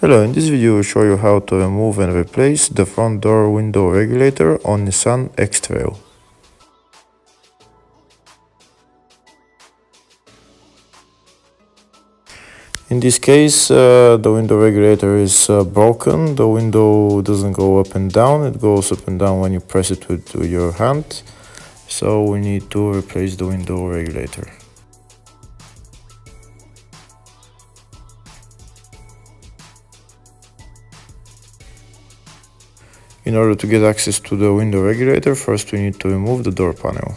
Hello, in this video I will show you how to remove and replace the front door window regulator on Nissan X-Trail. In this case, the window regulator is broken. The window doesn't go up and down, it goes up and down when you press it with your hand. So we need to replace the window regulator. In order to get access to the window regulator, first we need to remove the door panel.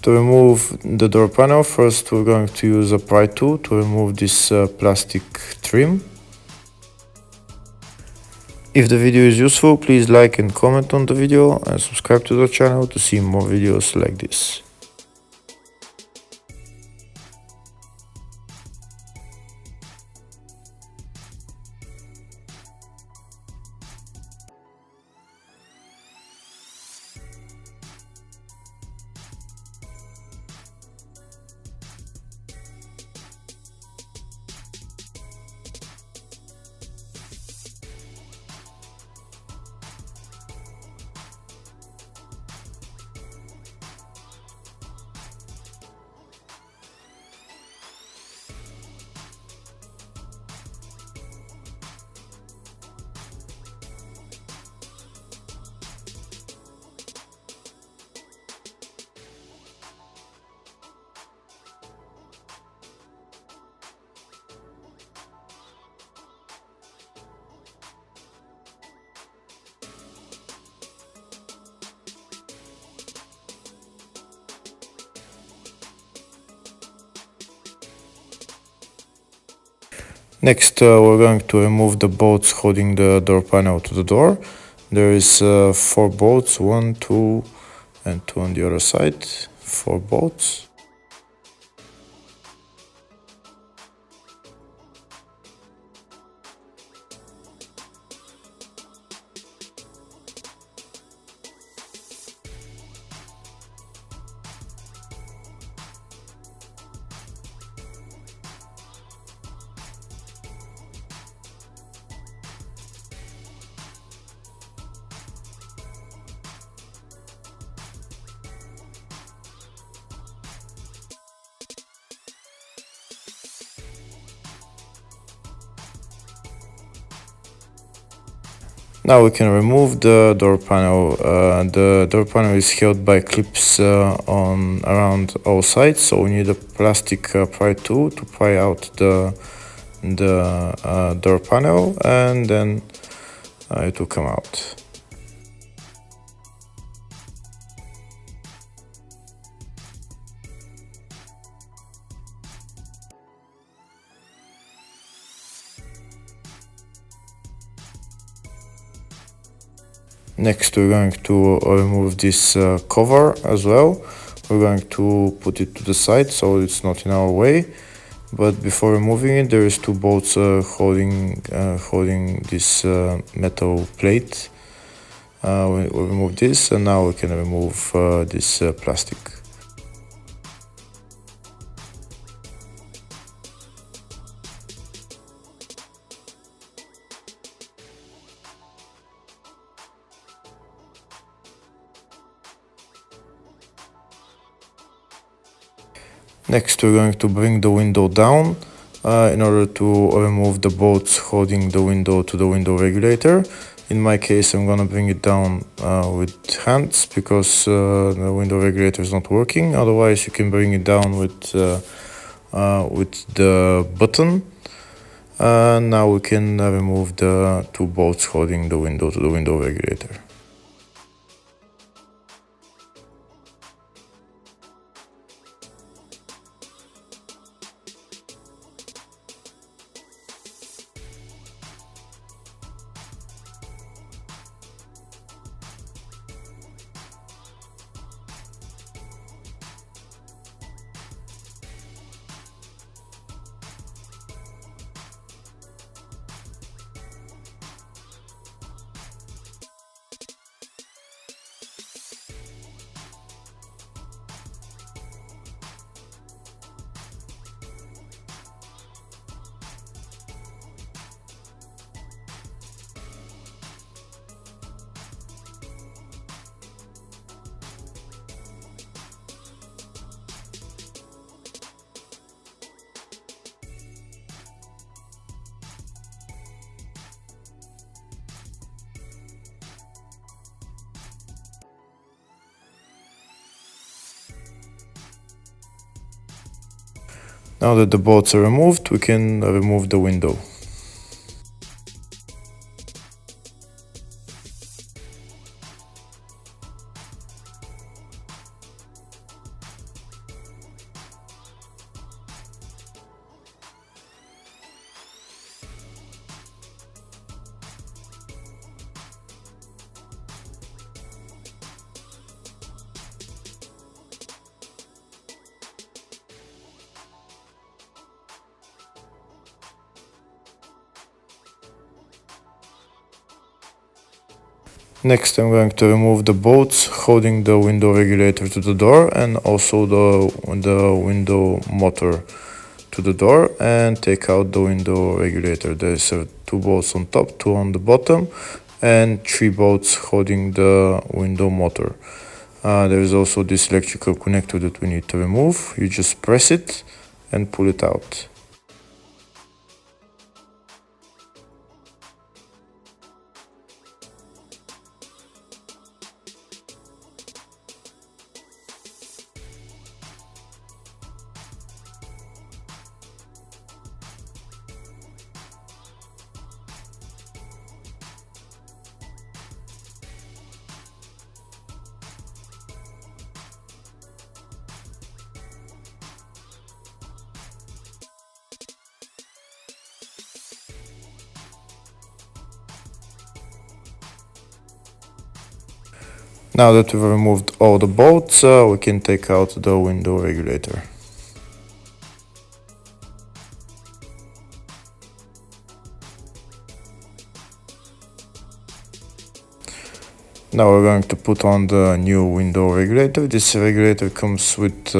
To remove the door panel, first we're going to use a pry tool to remove this plastic trim. If the video is useful, please like and comment on the video and subscribe to the channel to see more videos like this. Next, we're going to remove the bolts holding the door panel to the door. There is 4 bolts, 1, 2, and 2 on the other side, 4 bolts. Now we can remove the door panel. The door panel is held by clips on around all sides, so we need a plastic pry tool to pry out the door panel, and then it will come out. Next, we're going to remove this cover as well. We're going to put it to the side so it's not in our way. But before removing it, there is 2 bolts holding this metal plate. We'll remove this, and now we can remove this plastic. Next, we're going to bring the window down in order to remove the bolts holding the window to the window regulator. In my case, I'm gonna bring it down with hands because the window regulator is not working. Otherwise, you can bring it down with the button. Now we can remove the 2 bolts holding the window to the window regulator. Now that the bolts are removed, we can remove the window. Next, I'm going to remove the bolts holding the window regulator to the door and also the window motor to the door, and take out the window regulator. There's 2 bolts on top, 2 on the bottom, and 3 bolts holding the window motor. There is also this electrical connector that we need to remove. You just press it and pull it out. Now that we've removed all the bolts, we can take out the window regulator. Now we're going to put on the new window regulator. This regulator comes with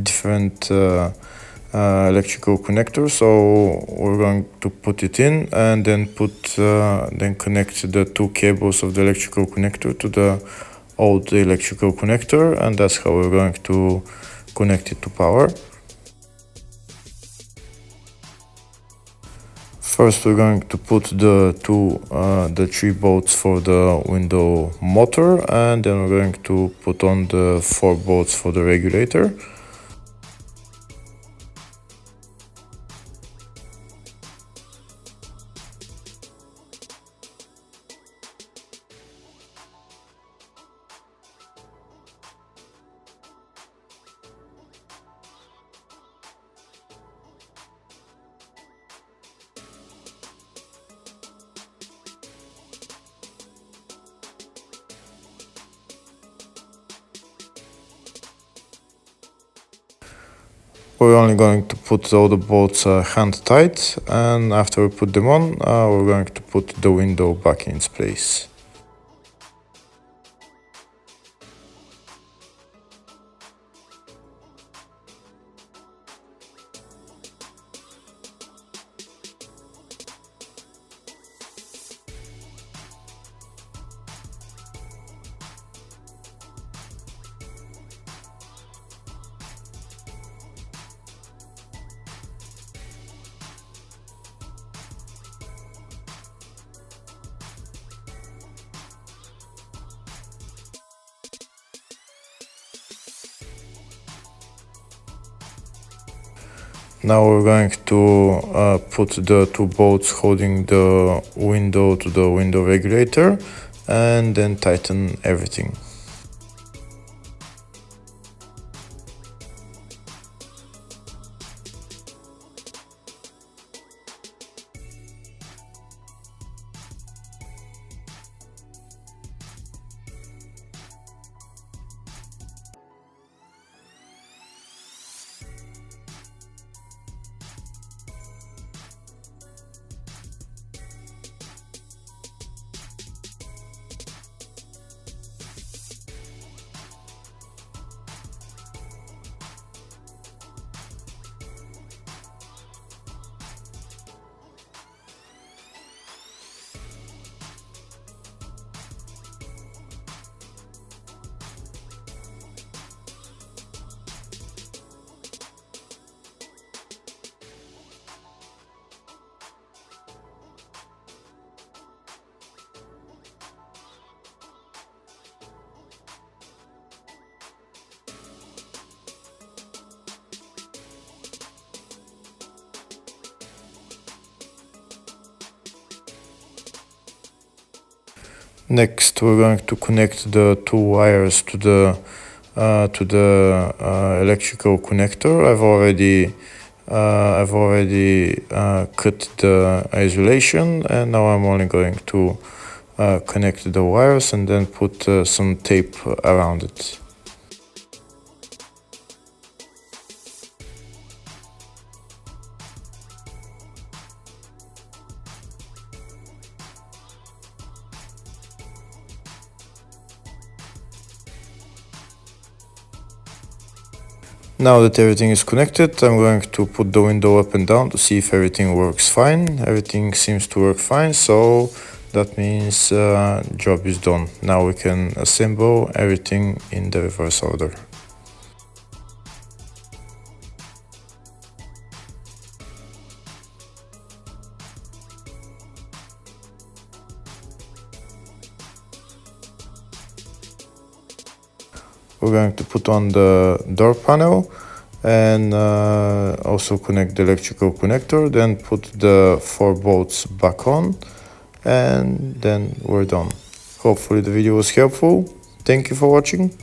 different electrical connectors, so we're going to put it in and then connect the 2 cables of the electrical connector to the old electrical connector, and that's how we're going to connect it to power. First, we're going to put the 3 bolts for the window motor, and then we're going to put on the 4 bolts for the regulator. We're only going to put all the bolts hand tight, and after we put them on, we're going to put the window back in its place. Now we're going to put the 2 bolts holding the window to the window regulator and then tighten everything. Next, we're going to connect the two wires to the electrical connector. I've already cut the isolation, and now I'm only going to connect the wires and then put some tape around it. Now that everything is connected, I'm going to put the window up and down to see if everything works fine. Everything seems to work fine, so that means job is done. Now we can assemble everything in the reverse order. We're going to put on the door panel and also connect the electrical connector, then put the 4 bolts back on, and then we're done. Hopefully the video was helpful. Thank you for watching.